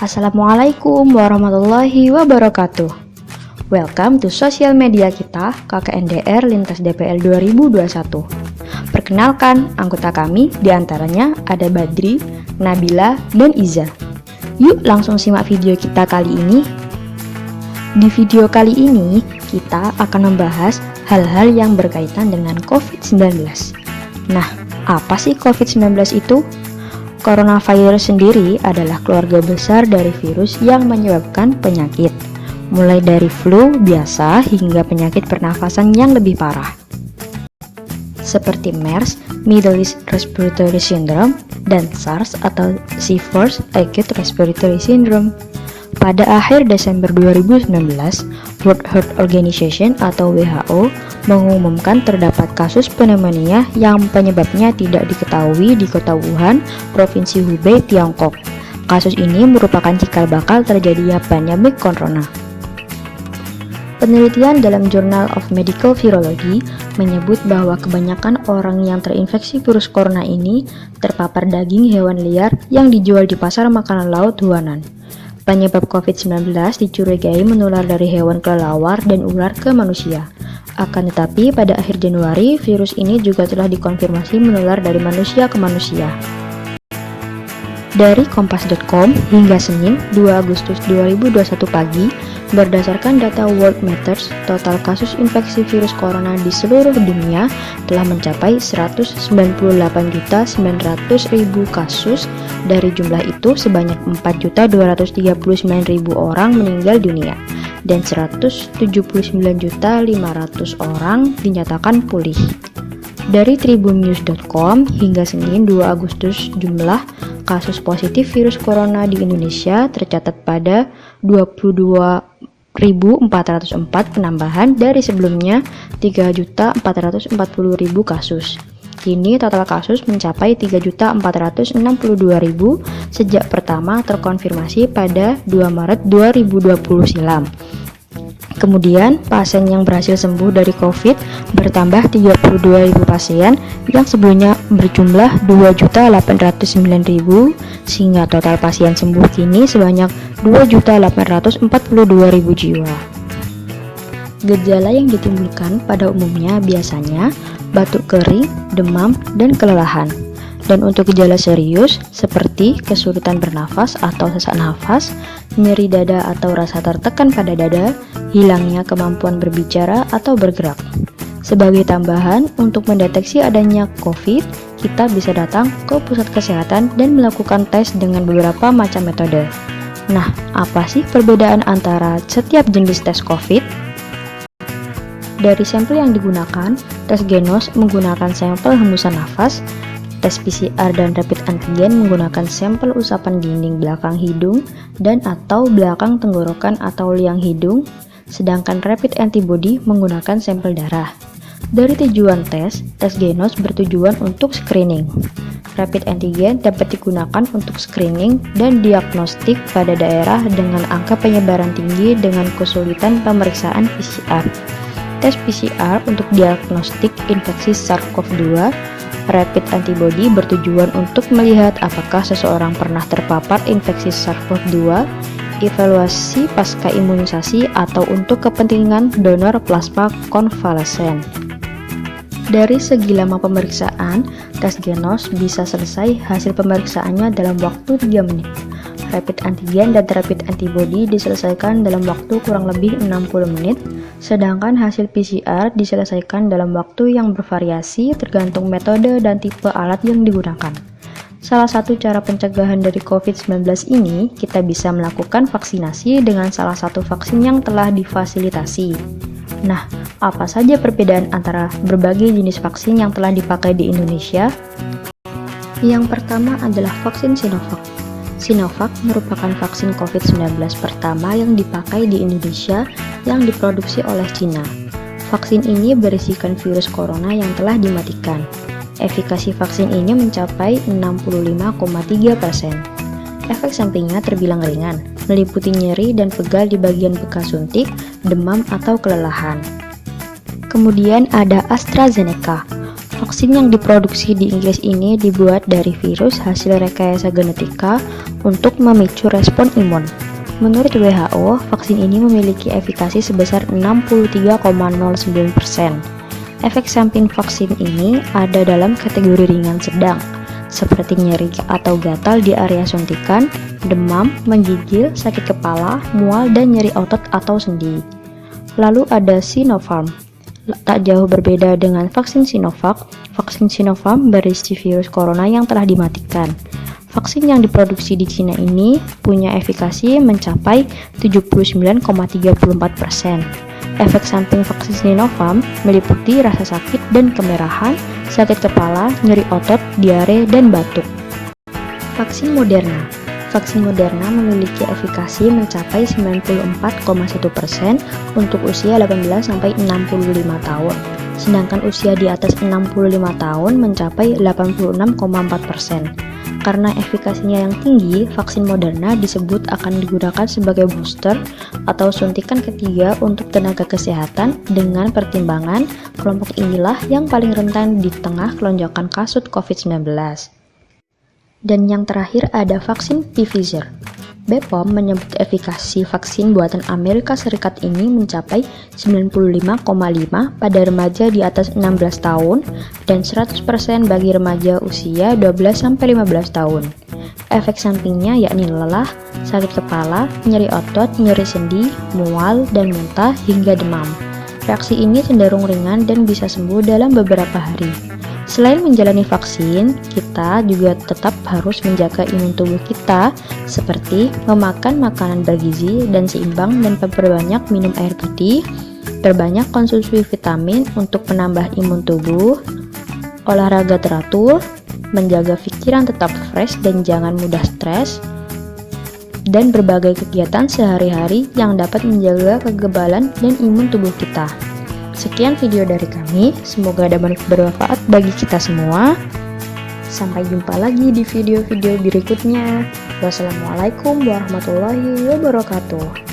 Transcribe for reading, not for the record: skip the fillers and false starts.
Assalamualaikum warahmatullahi wabarakatuh. Welcome to sosial media kita KKNDR Lintas DPL 2021. Perkenalkan, anggota kami diantaranya ada Badri, Nabila, dan Iza. Yuk langsung simak video kita kali ini. Di video kali ini, kita akan membahas hal-hal yang berkaitan dengan COVID-19. Nah, apa sih COVID-19 itu? Coronavirus sendiri adalah keluarga besar dari virus yang menyebabkan penyakit, mulai dari flu biasa hingga penyakit pernafasan yang lebih parah, seperti MERS, Middle East Respiratory Syndrome, dan SARS atau Severe Acute Respiratory Syndrome. Pada akhir Desember 2019, World Health Organization atau WHO mengumumkan terdapat kasus pneumonia yang penyebabnya tidak diketahui di kota Wuhan, Provinsi Hubei, Tiongkok. Kasus ini merupakan cikal bakal terjadinya pandemi corona. Penelitian dalam Journal of Medical Virology menyebut bahwa kebanyakan orang yang terinfeksi virus corona ini terpapar daging hewan liar yang dijual di pasar makanan laut Huanan. Penyebab COVID-19 dicurigai menular dari hewan kelelawar dan ular ke manusia. Akan tetapi, pada akhir Januari, virus ini juga telah dikonfirmasi menular dari manusia ke manusia. Dari Kompas.com hingga Senin 2 Agustus 2021 pagi, berdasarkan data World Matters, total kasus infeksi virus corona di seluruh dunia telah mencapai 198.900.000 kasus. Dari jumlah itu, sebanyak 4.239.000 orang meninggal dunia dan 179.500.000 orang dinyatakan pulih. Dari tribunnews.com hingga Senin 2 Agustus, jumlah kasus positif virus corona di Indonesia tercatat pada 22.404 penambahan dari sebelumnya 3.440.000 kasus. Kini total kasus mencapai 3.462.000 sejak pertama terkonfirmasi pada 2 Maret 2020 silam. Kemudian, pasien yang berhasil sembuh dari COVID bertambah 32.000 pasien yang sebelumnya berjumlah 2.809.000 sehingga total pasien sembuh kini sebanyak 2.842.000 jiwa. Gejala yang ditimbulkan pada umumnya biasanya batuk kering, demam, dan kelelahan. Dan untuk gejala serius seperti kesulitan bernafas atau sesak nafas, nyeri dada atau rasa tertekan pada dada, hilangnya kemampuan berbicara atau bergerak. Sebagai tambahan, untuk mendeteksi adanya COVID, kita bisa datang ke pusat kesehatan dan melakukan tes dengan beberapa macam metode. Nah, apa sih perbedaan antara setiap jenis tes COVID? Dari sampel yang digunakan, tes Genos menggunakan sampel hembusan nafas, tes PCR dan rapid antigen menggunakan sampel usapan dinding belakang hidung dan atau belakang tenggorokan atau liang hidung, sedangkan rapid antibody menggunakan sampel darah. Dari tujuan tes Genos bertujuan untuk screening. Rapid antigen dapat digunakan untuk screening dan diagnostik pada daerah dengan angka penyebaran tinggi dengan kesulitan pemeriksaan PCR. Tes PCR untuk diagnostik infeksi SARS-CoV-2, rapid antibody bertujuan untuk melihat apakah seseorang pernah terpapar infeksi SARS-CoV-2, evaluasi pasca imunisasi atau untuk kepentingan donor plasma konvalesen. Dari segi lama pemeriksaan, tes Genos bisa selesai hasil pemeriksaannya dalam waktu 3 menit. Rapid antigen dan rapid antibody diselesaikan dalam waktu kurang lebih 60 menit, sedangkan hasil PCR diselesaikan dalam waktu yang bervariasi tergantung metode dan tipe alat yang digunakan. Salah satu cara pencegahan dari COVID-19 ini, kita bisa melakukan vaksinasi dengan salah satu vaksin yang telah difasilitasi. Nah, apa saja perbedaan antara berbagai jenis vaksin yang telah dipakai di Indonesia? Yang pertama adalah vaksin Sinovac. Sinovac merupakan vaksin COVID-19 pertama yang dipakai di Indonesia yang diproduksi oleh Cina. Vaksin ini berisikan virus corona yang telah dimatikan. Efikasi vaksin ini mencapai 65,3%. Efek sampingnya terbilang ringan, meliputi nyeri dan pegal di bagian bekas suntik, demam atau kelelahan. Kemudian ada AstraZeneca. Vaksin yang diproduksi di Inggris ini dibuat dari virus hasil rekayasa genetika untuk memicu respon imun. Menurut WHO, vaksin ini memiliki efikasi sebesar 63,09%. Efek samping vaksin ini ada dalam kategori ringan sedang, seperti nyeri atau gatal di area suntikan, demam, menggigil, sakit kepala, mual, dan nyeri otot atau sendi. Lalu ada Sinopharm. Tak jauh berbeda dengan vaksin Sinovac, vaksin Sinopharm berisi virus corona yang telah dimatikan. Vaksin yang diproduksi di Cina ini punya efikasi mencapai 79,34%. Efek samping vaksin Sinopharm meliputi rasa sakit dan kemerahan, sakit kepala, nyeri otot, diare, dan batuk. Vaksin Moderna. Vaksin Moderna memiliki efikasi mencapai 94,1% untuk usia 18-65 tahun, sedangkan usia di atas 65 tahun mencapai 86,4%. Karena efikasinya yang tinggi, vaksin Moderna disebut akan digunakan sebagai booster atau suntikan ketiga untuk tenaga kesehatan dengan pertimbangan kelompok inilah yang paling rentan di tengah lonjakan kasus COVID-19. Dan yang terakhir ada vaksin Pfizer. BPOM menyebut efikasi vaksin buatan Amerika Serikat ini mencapai 95,5% pada remaja di atas 16 tahun dan 100% bagi remaja usia 12-15 tahun. Efek sampingnya yakni lelah, sakit kepala, nyeri otot, nyeri sendi, mual, dan muntah hingga demam. Reaksi ini cenderung ringan dan bisa sembuh dalam beberapa hari. Selain menjalani vaksin, kita juga tetap harus menjaga imun tubuh kita seperti memakan makanan bergizi dan seimbang dan memperbanyak minum air putih, perbanyak konsumsi vitamin untuk menambah imun tubuh, olahraga teratur, menjaga pikiran tetap fresh dan jangan mudah stres, dan berbagai kegiatan sehari-hari yang dapat menjaga kekebalan dan imun tubuh kita. Sekian video dari kami, semoga dapat bermanfaat bagi kita semua. Sampai jumpa lagi di video-video berikutnya. Wassalamualaikum warahmatullahi wabarakatuh.